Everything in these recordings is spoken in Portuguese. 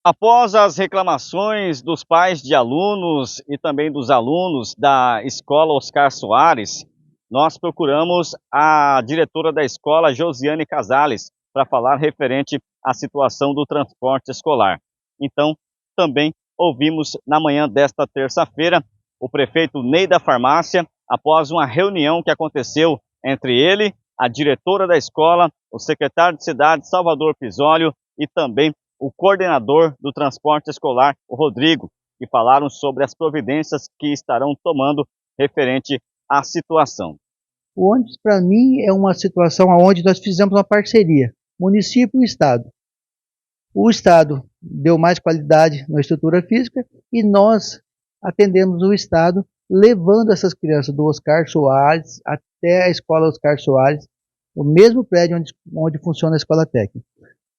Após as reclamações dos pais de alunos e também dos alunos da escola Oscar Soares, nós procuramos a diretora da escola, Josiane Casales, para falar referente à situação do transporte escolar. Então, também ouvimos na manhã desta terça-feira o prefeito Ney da Farmácia, após uma reunião que aconteceu entre ele, a diretora da escola, o secretário de cidade, Salvador Pisólio, e também o coordenador do transporte escolar, o Rodrigo, que falaram sobre as providências que estarão tomando referente à situação. O ônibus, para mim, é uma situação onde nós fizemos uma parceria, município e Estado. O Estado deu mais qualidade na estrutura física e nós atendemos o Estado levando essas crianças do Oscar Soares até a escola Oscar Soares, o mesmo prédio onde funciona a escola técnica.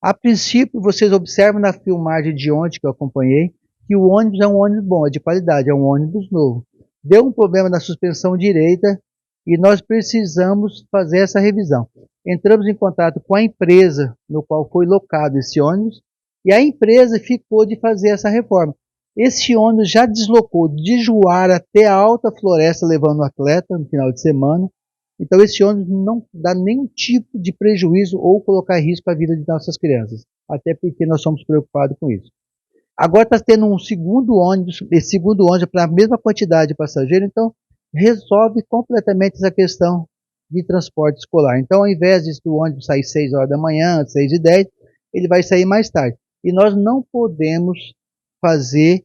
A princípio, vocês observam na filmagem de ontem que eu acompanhei, que o ônibus é um ônibus bom, é de qualidade, é um ônibus novo. Deu um problema na suspensão direita e nós precisamos fazer essa revisão. Entramos em contato com a empresa no qual foi locado esse ônibus e a empresa ficou de fazer essa reforma. Esse ônibus já deslocou de Juara até a Alta Floresta levando o atleta no final de semana. Então esse ônibus não dá nenhum tipo de prejuízo ou colocar em risco a vida de nossas crianças, até porque nós somos preocupados com isso. Agora está tendo um segundo ônibus, esse segundo ônibus para a mesma quantidade de passageiros, então resolve completamente essa questão de transporte escolar. Então, ao invés do ônibus sair 6 horas da manhã, 6h10, ele vai sair mais tarde. E nós não podemos fazer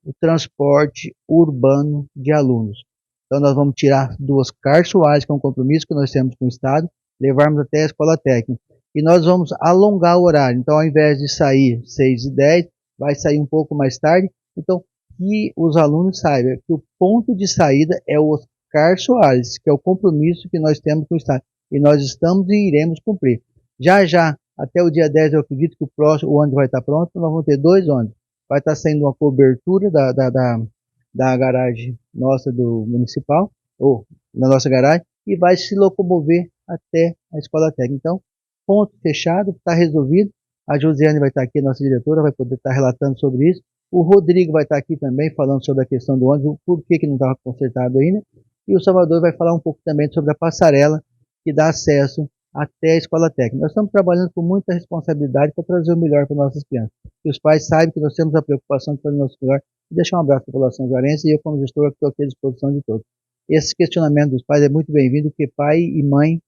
o transporte urbano de alunos. Então nós vamos tirar do Oscar Soares, que é um compromisso que nós temos com o Estado, levarmos até a escola técnica. E nós vamos alongar o horário. Então, ao invés de sair 6h10, vai sair um pouco mais tarde. Então, que os alunos saibam que o ponto de saída é o Oscar Soares, que é o compromisso que nós temos com o Estado. E nós estamos e iremos cumprir. Já já, até o dia 10, eu acredito que o ônibus vai estar pronto. Nós vamos ter 2 ônibus. Vai estar saindo uma cobertura da garagem nossa do municipal, ou na nossa garagem, e vai se locomover até a escola técnica. Então, ponto fechado, está resolvido. A Josiane vai estar aqui, nossa diretora, vai poder estar relatando sobre isso. O Rodrigo vai estar aqui também falando sobre a questão do ônibus, por que não estava consertado ainda. E o Salvador vai falar um pouco também sobre a passarela que dá acesso até a escola técnica. Nós estamos trabalhando com muita responsabilidade para trazer o melhor para nossas crianças. E os pais sabem que nós temos a preocupação de fazer o nosso melhor. E deixar um abraço para a população juarense e eu, como gestor, estou aqui à disposição de todos. Esse questionamento dos pais é muito bem-vindo, porque pai e mãe,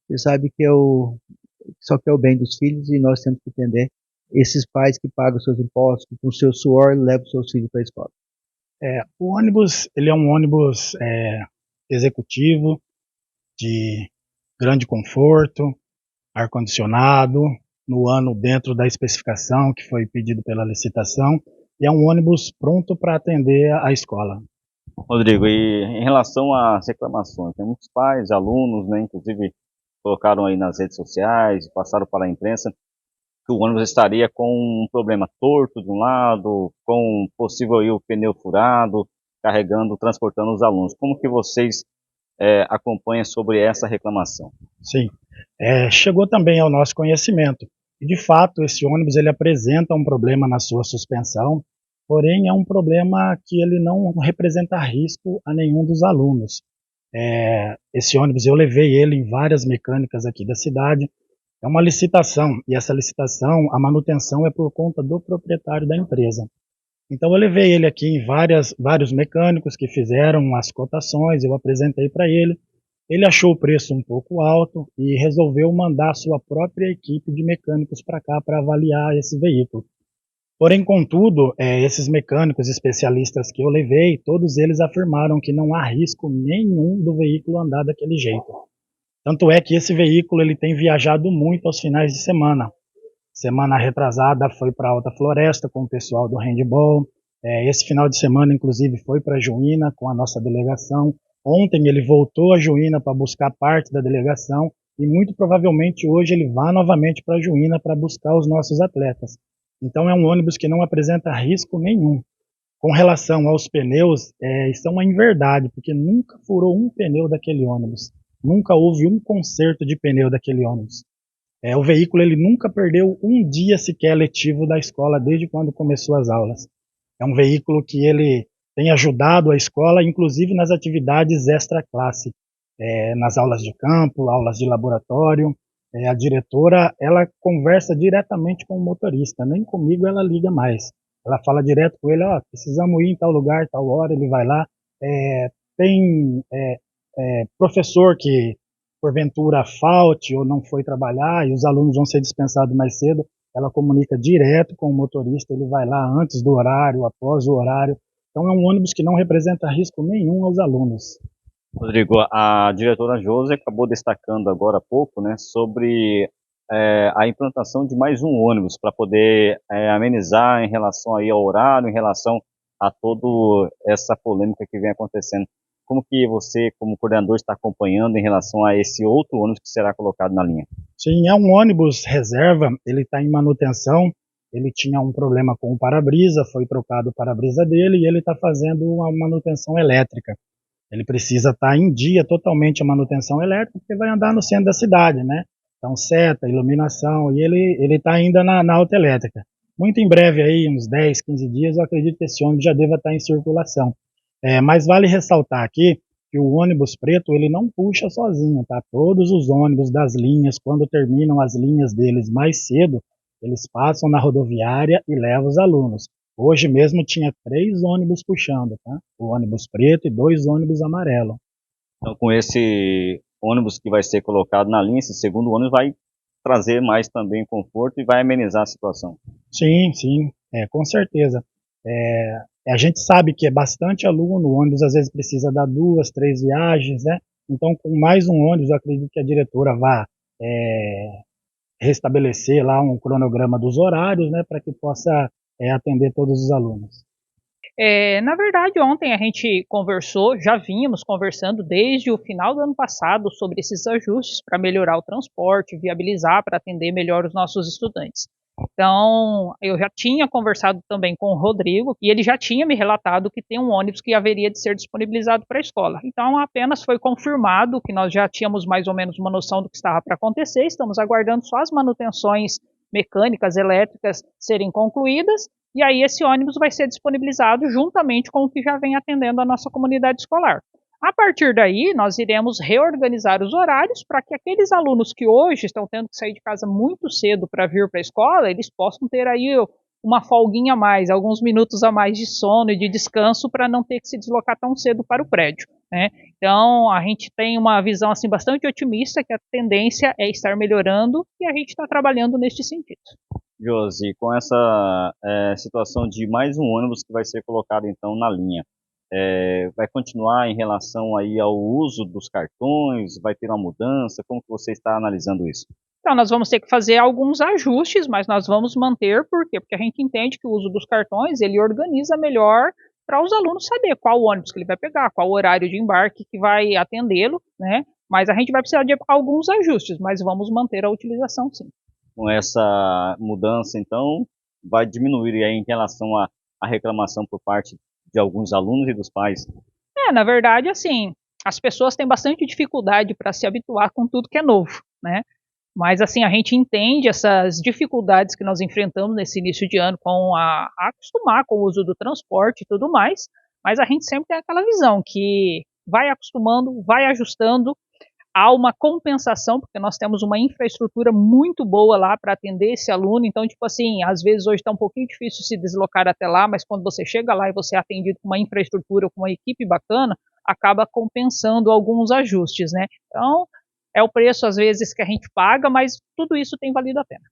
você sabe que só quer o bem dos filhos e nós temos que entender esses pais que pagam seus impostos, que com seu suor levam seus filhos para a escola. O ônibus, ele é um ônibus executivo, de grande conforto, ar-condicionado, no ano dentro da especificação que foi pedido pela licitação, e é um ônibus pronto para atender a escola. Rodrigo, e em relação às reclamações, tem muitos pais, alunos, né, inclusive colocaram aí nas redes sociais, passaram para a imprensa, que o ônibus estaria com um problema torto de um lado, com possível aí o pneu furado, carregando, transportando os alunos. Como que vocês acompanham sobre essa reclamação? Sim, chegou também ao nosso conhecimento. E de fato, esse ônibus ele apresenta um problema na sua suspensão, porém é um problema que ele não representa risco a nenhum dos alunos. Esse ônibus eu levei ele em várias mecânicas aqui da cidade. É uma licitação, e essa licitação, a manutenção é por conta do proprietário da empresa. Então eu levei ele aqui em vários mecânicos que fizeram as cotações, eu apresentei para ele. Ele achou o preço um pouco alto e resolveu mandar a sua própria equipe de mecânicos para cá para avaliar esse veículo. Porém, contudo, esses mecânicos especialistas que eu levei, todos eles afirmaram que não há risco nenhum do veículo andar daquele jeito. Tanto é que esse veículo ele tem viajado muito aos finais de semana. Semana retrasada foi para Alta Floresta com o pessoal do handball. Esse final de semana, inclusive, foi para Juína com a nossa delegação. Ontem ele voltou a Juína para buscar parte da delegação e muito provavelmente hoje ele vai novamente para Juína para buscar os nossos atletas. Então é um ônibus que não apresenta risco nenhum. Com relação aos pneus, isso é uma inverdade, porque nunca furou um pneu daquele ônibus. Nunca houve um conserto de pneu daquele ônibus. O veículo ele nunca perdeu um dia sequer letivo da escola desde quando começou as aulas. É um veículo que ele tem ajudado a escola, inclusive nas atividades extra-classe, nas aulas de campo, aulas de laboratório. A diretora, ela conversa diretamente com o motorista, nem comigo ela liga mais. Ela fala direto com ele, precisamos ir em tal lugar, tal hora, ele vai lá. Tem professor que porventura falte ou não foi trabalhar e os alunos vão ser dispensados mais cedo, ela comunica direto com o motorista, ele vai lá antes do horário, após o horário. Então é um ônibus que não representa risco nenhum aos alunos. Rodrigo, a diretora Josi acabou destacando agora há pouco, né, sobre a implantação de mais um ônibus para poder amenizar em relação aí ao horário, em relação a toda essa polêmica que vem acontecendo. Como que você, como coordenador, está acompanhando em relação a esse outro ônibus que será colocado na linha? Sim, é um ônibus reserva, ele está em manutenção, ele tinha um problema com o para-brisa, foi trocado o para-brisa dele e ele está fazendo uma manutenção elétrica. Ele precisa estar em dia totalmente a manutenção elétrica, porque vai andar no centro da cidade, né? Então, seta, iluminação, e ele está ainda na autoelétrica. Muito em breve, aí, uns 10, 15 dias, eu acredito que esse ônibus já deva estar em circulação. Mas vale ressaltar aqui que o ônibus preto, ele não puxa sozinho, tá? Todos os ônibus das linhas, quando terminam as linhas deles mais cedo, eles passam na rodoviária e levam os alunos. Hoje mesmo tinha 3 ônibus puxando, tá? O ônibus preto e 2 ônibus amarelos. Então, com esse ônibus que vai ser colocado na linha, esse segundo ônibus vai trazer mais também conforto e vai amenizar a situação. Sim, sim, com certeza. A gente sabe que é bastante aluno, o ônibus às vezes precisa dar 2, 3 viagens, né? Então, com mais um ônibus, eu acredito que a diretora vai restabelecer lá um cronograma dos horários, né, para que possa atender todos os alunos. Na verdade, ontem a gente conversou, já vínhamos conversando desde o final do ano passado sobre esses ajustes para melhorar o transporte, viabilizar para atender melhor os nossos estudantes. Então, eu já tinha conversado também com o Rodrigo e ele já tinha me relatado que tem um ônibus que haveria de ser disponibilizado para a escola. Então, apenas foi confirmado que nós já tínhamos mais ou menos uma noção do que estava para acontecer, estamos aguardando só as manutenções mecânicas, elétricas serem concluídas, e aí esse ônibus vai ser disponibilizado juntamente com o que já vem atendendo a nossa comunidade escolar. A partir daí, nós iremos reorganizar os horários para que aqueles alunos que hoje estão tendo que sair de casa muito cedo para vir para a escola, eles possam ter aí uma folguinha a mais, alguns minutos a mais de sono e de descanso para não ter que se deslocar tão cedo para o prédio, né? Então, a gente tem uma visão assim bastante otimista que a tendência é estar melhorando e a gente está trabalhando neste sentido. Josi, com essa situação de mais um ônibus que vai ser colocado então na linha, vai continuar em relação aí ao uso dos cartões? Vai ter uma mudança? Como que você está analisando isso? Então, nós vamos ter que fazer alguns ajustes, mas nós vamos manter, por quê? Porque a gente entende que o uso dos cartões, ele organiza melhor para os alunos saber qual ônibus que ele vai pegar, qual horário de embarque que vai atendê-lo, né? Mas a gente vai precisar de alguns ajustes, mas vamos manter a utilização sim. Com essa mudança, então, vai diminuir aí em relação à reclamação por parte de alguns alunos e dos pais? Na verdade, assim, as pessoas têm bastante dificuldade para se habituar com tudo que é novo, né? Mas, assim, a gente entende essas dificuldades que nós enfrentamos nesse início de ano com a acostumar com o uso do transporte e tudo mais, mas a gente sempre tem aquela visão que vai acostumando, vai ajustando, há uma compensação, porque nós temos uma infraestrutura muito boa lá para atender esse aluno, então, tipo assim, às vezes hoje está um pouquinho difícil se deslocar até lá, mas quando você chega lá e você é atendido com uma infraestrutura, com uma equipe bacana, acaba compensando alguns ajustes, né? Então, é o preço, às vezes, que a gente paga, mas tudo isso tem valido a pena.